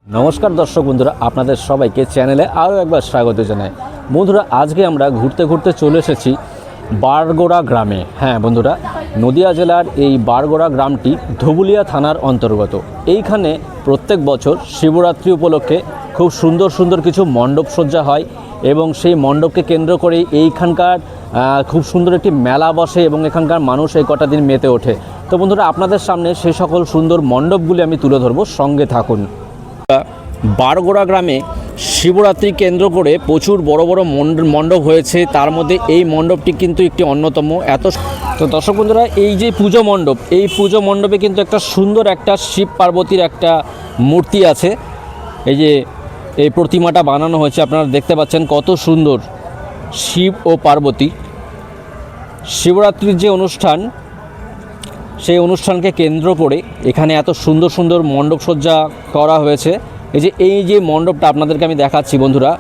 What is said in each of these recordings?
নমস্কার দর্শক বন্ধুরা, আপনাদের সবাইকে চ্যানেলে আরও একবার স্বাগত জানাই। বন্ধুরা, আজকে আমরা ঘুরতে ঘুরতে চলে এসেছি বারগোড়া গ্রামে। হ্যাঁ বন্ধুরা, নদিয়া জেলার এই বারগোড়া গ্রামটি ধুবুলিয়া থানার অন্তর্গত। এইখানে প্রত্যেক বছর শিবরাত্রি উপলক্ষে খুব সুন্দর সুন্দর কিছু মণ্ডপ সজ্জা হয় এবং সেই মণ্ডপকে কেন্দ্র করে এইখানকার খুব সুন্দর একটি মেলা বসে এবং এখানকার মানুষ এই কটা দিন মেতে ওঠে। তো বন্ধুরা, আপনাদের সামনে সেই সকল সুন্দর মণ্ডপগুলি আমি তুলে ধরবো, সঙ্গে থাকুন। বারগোড়া গ্রামে শিবরাত্রি কেন্দ্র করে প্রচুর বড় বড় মণ্ডপ হয়েছে, তার মধ্যে এই মণ্ডপটি কিন্তু একটি অন্যতম। তো দর্শক বন্ধুরা, এই যে পুজো মণ্ডপ, এই পুজো মণ্ডপে কিন্তু একটা সুন্দর একটা শিব পার্বতীর একটা মূর্তি আছে। এই যে এই প্রতিমাটা বানানো হয়েছে, আপনারা দেখতে পাচ্ছেন কত সুন্দর শিব ও পার্বতী। শিবরাত্রির যে অনুষ্ঠান, সেই অনুষ্ঠানকে কেন্দ্র করে এখানে এত সুন্দর সুন্দর মণ্ডপ সজ্জা করা হয়েছে। এই যে মণ্ডপটা আপনাদেরকে আমি দেখাচ্ছি বন্ধুরা,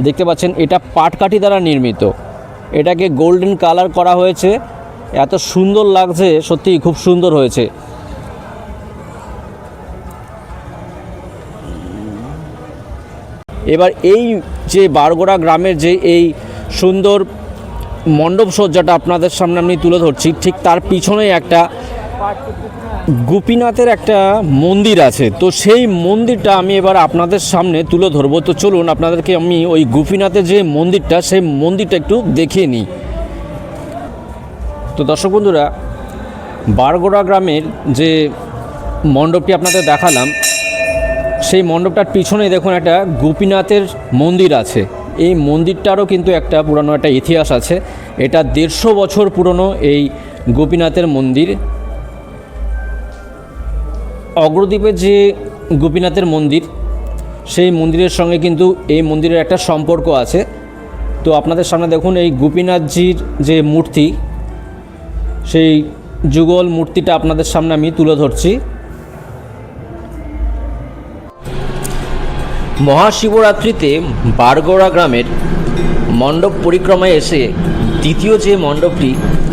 দেখতে পাচ্ছেন এটা পাটকাঠি দ্বারা নির্মিত। এটাকে গোল্ডেন কালার করা হয়েছে, এত সুন্দর লাগছে, সত্যি খুব সুন্দর হয়েছে। এবার এই যে বারগোড়া গ্রামের যে এই সুন্দর মণ্ডপ সজ্জাটা আপনাদের সামনে আমি তুলে ধরছি, ঠিক তার পিছনেই একটা গোপীনাথের একটা মন্দির আছে। তো সেই মন্দিরটা আমি এবার আপনাদের সামনে তুলে ধরবো। তো চলুন আপনাদেরকে আমি ওই গোপীনাথের যে মন্দিরটা, সেই মন্দিরটা একটু দেখিয়ে নিই। তো দর্শক বন্ধুরা, বারগোড়া গ্রামের যে মণ্ডপটি আপনাদের দেখালাম, সেই মণ্ডপটার পিছনেই দেখুন একটা গোপীনাথের মন্দির আছে। এই মন্দিরটারও কিন্তু একটা পুরনো একটা ইতিহাস আছে। এটা 150 বছর পুরনো এই গোপীনাথের মন্দির। অগ্রদ্বীপের যে গোপীনাথের মন্দির, সেই মন্দিরের সঙ্গে কিন্তু এই মন্দিরের একটা সম্পর্ক আছে। তো আপনাদের সামনে দেখুন এই গোপীনাথজির যে মূর্তি, সেই যুগল মূর্তিটা আপনাদের সামনে আমি তুলে ধরছি। মহাশিবরাত্রিতে বারগোড়া গ্রামের মণ্ডপ পরিক্রমায় এসে দ্বিতীয় যে মণ্ডপটি,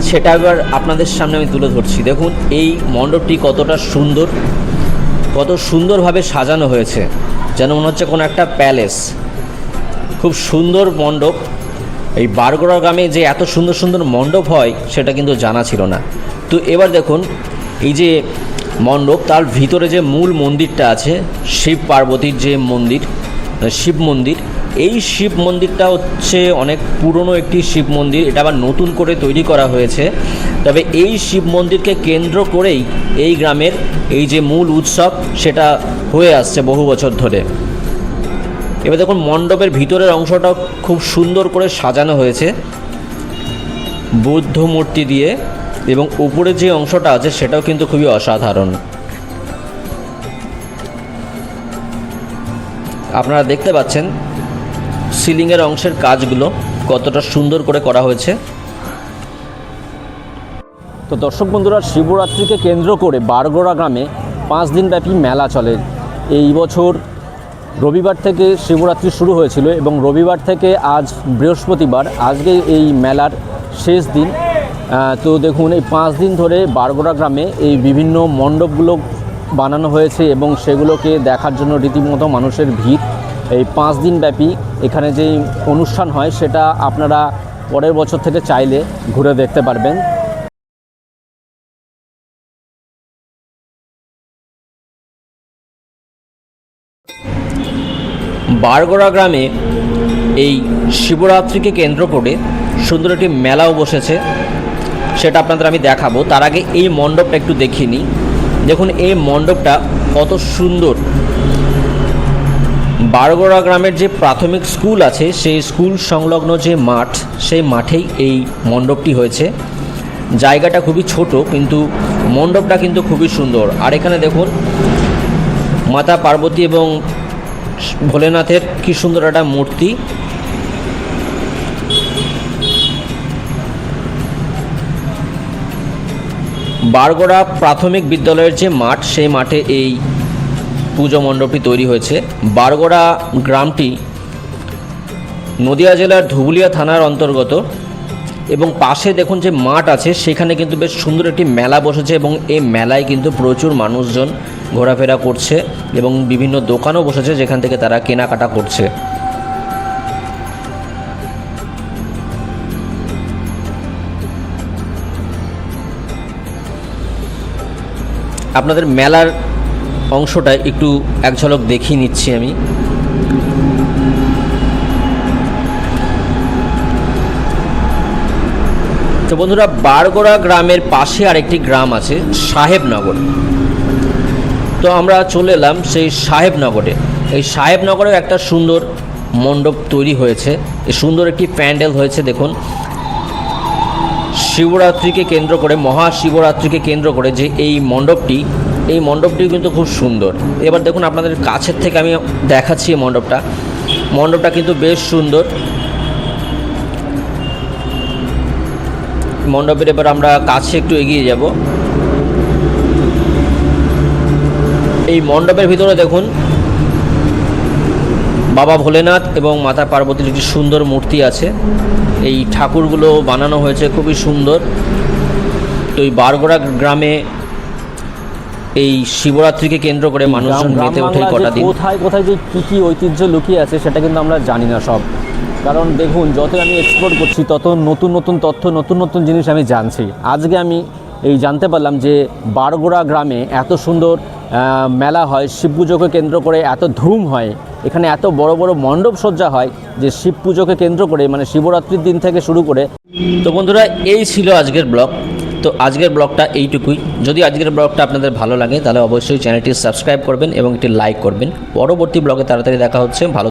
সেটা এবার আপনাদের সামনে আমি তুলে ধরছি। দেখুন এই মণ্ডপটি কতটা সুন্দর, কত সুন্দরভাবে সাজানো হয়েছে, যেন মনে হচ্ছে কোনো একটা প্যালেস। খুব সুন্দর মণ্ডপ। এই বারগোড়া গ্রামে যে এত সুন্দর সুন্দর মণ্ডপ হয় সেটা কিন্তু জানা ছিল না। তো এবার দেখুন এই যে মণ্ডপ, তার ভিতরে যে মূল মন্দিরটা আছে, শিব পার্বতীর যে মন্দির, শিব মন্দির, এই শিব মন্দিরটা হচ্ছে অনেক পুরনো একটি শিব মন্দির। এটা আবার নতুন করে তৈরি করা হয়েছে। তবে এই শিব মন্দিরকে কেন্দ্র করেই এই গ্রামের এই যে মূল উৎসব, সেটা হয়ে আসছে বহু বছর ধরে। এবার দেখুন মণ্ডপের ভিতরের অংশটা খুব সুন্দর করে সাজানো হয়েছে বুদ্ধ মূর্তি দিয়ে, এবং উপরে যে অংশটা আছে সেটাও কিন্তু খুবই অসাধারণ। আপনারা দেখতে পাচ্ছেন সিলিংয়ের অংশের কাজগুলো কতটা সুন্দর করে করা হয়েছে। তো দর্শক বন্ধুরা, শিবরাত্রিকে কেন্দ্র করে বারগোড়া গ্রামে 5 দিনব্যাপী মেলা চলে। এই বছর রবিবার থেকে শিবরাত্রি শুরু হয়েছিল এবং রবিবার থেকে আজ বৃহস্পতিবার, আজকে এই মেলার শেষ দিন। তো দেখুন এই 5 দিন ধরে বারগোড়া গ্রামে এই বিভিন্ন মণ্ডপগুলো বানানো হয়েছে এবং সেগুলোকে দেখার জন্য রীতিমতো মানুষের ভিড়। এই 5 দিন ব্যাপী এখানে যেই অনুষ্ঠান হয়, সেটা আপনারা পরের বছর থেকে চাইলে ঘুরে দেখতে পারবেন। বারগোড়া গ্রামে এই শিবরাত্রিকে কেন্দ্র করে সুন্দর একটি মেলাও বসেছে, সেটা আপনাদের আমি দেখাবো। তার আগে এই মণ্ডপটা একটু দেখিয়ে নিই। দেখুন এই মণ্ডপটা কত সুন্দর। বারগোড়া গ্রামের যে প্রাথমিক স্কুল আছে, সেই স্কুল সংলগ্ন যে মাঠ, সেই মাঠেই এই মণ্ডপটি হয়েছে। জায়গাটা খুবই ছোট, কিন্তু মণ্ডপটা কিন্তু খুবই সুন্দর। আর এখানে দেখুন মাতা পার্বতী এবং ভোলেনাথের কি সুন্দর একটা মূর্তি। বারগোড়া প্রাথমিক বিদ্যালয়ের যে মাঠ, সেই মাঠে এই পুজো মণ্ডপটি তৈরি হয়েছে। বারগোড়া গ্রামটি নদিয়া জেলার ধুবুলিয়া থানার অন্তর্গত। এবং পাশে দেখুন যে মাঠ আছে, সেখানে কিন্তু বেশ সুন্দর একটি মেলা বসেছে এবং এই মেলায় কিন্তু প্রচুর মানুষজন ঘোরাফেরা করছে এবং বিভিন্ন দোকানও বসেছে যেখান থেকে তারা কেনাকাটা করছে। আপনাদের মেলার অংশটা একটু এক ঝলক দেখিয়ে নিচ্ছি আমি। তো বন্ধুরা, বারগোড়া গ্রামের পাশে আরেকটি গ্রাম আছে সাহেবনগর। তো আমরা চলে এলাম সেই সাহেবনগরে। এই সাহেবনগরেও একটা সুন্দর মণ্ডপ তৈরি হয়েছে, এই সুন্দর একটি প্যান্ডেল হয়েছে। দেখুন, শিবরাত্রিকে কেন্দ্র করে, মহাশিবরাত্রিকে কেন্দ্র করে যে এই মণ্ডপটি কিন্তু খুব সুন্দর। এবার দেখুন, আপনাদের কাছের থেকে আমি দেখাচ্ছি এই মণ্ডপটা কিন্তু বেশ সুন্দর। মণ্ডপের এবার আমরা কাছে একটু এগিয়ে যাব। এই মণ্ডপের ভিতরে দেখুন বাবা ভোলেনাথ এবং মাতা পার্বতীর একটি সুন্দর মূর্তি আছে। এই ঠাকুরগুলো বানানো হয়েছে খুবই সুন্দর। তো এই বারগোড়া গ্রামে এই শিবরাত্রিকে কেন্দ্র করে মানুষজন মেতে ওঠে কটা দিন। কোথায় কোথায় যে কী ঐতিহ্য লুকিয়ে আছে সেটা কিন্তু আমরা জানি না সব। কারণ দেখুন, যতই আমি এক্সপ্লোর করছি তত নতুন নতুন তথ্য, নতুন নতুন জিনিস আমি জানছি। আজকে আমি জানতে পারলাম যে বারগোড়া গ্রামে এত সুন্দর মেলা হয়, শিব পুজোকে কেন্দ্র করে এত ধুম হয়, এখানে এত বড় বড় মণ্ডপ সজ্জা হয় যে শিব পুজোকে কেন্দ্র করে, মানে শিবরাত্রির দিন থেকে শুরু করে। তো বন্ধুরা, এই ছিল আজকের ব্লগ। তো আজকের ব্লগটা এইটুকুই। যদি আজকের ব্লগটা আপনাদের ভালো লাগে তাহলে অবশ্যই চ্যানেলটি সাবস্ক্রাইব করবেন এবং একটি লাইক করবেন। পরবর্তী ব্লগে তাড়াতাড়ি দেখা হচ্ছে। ভালো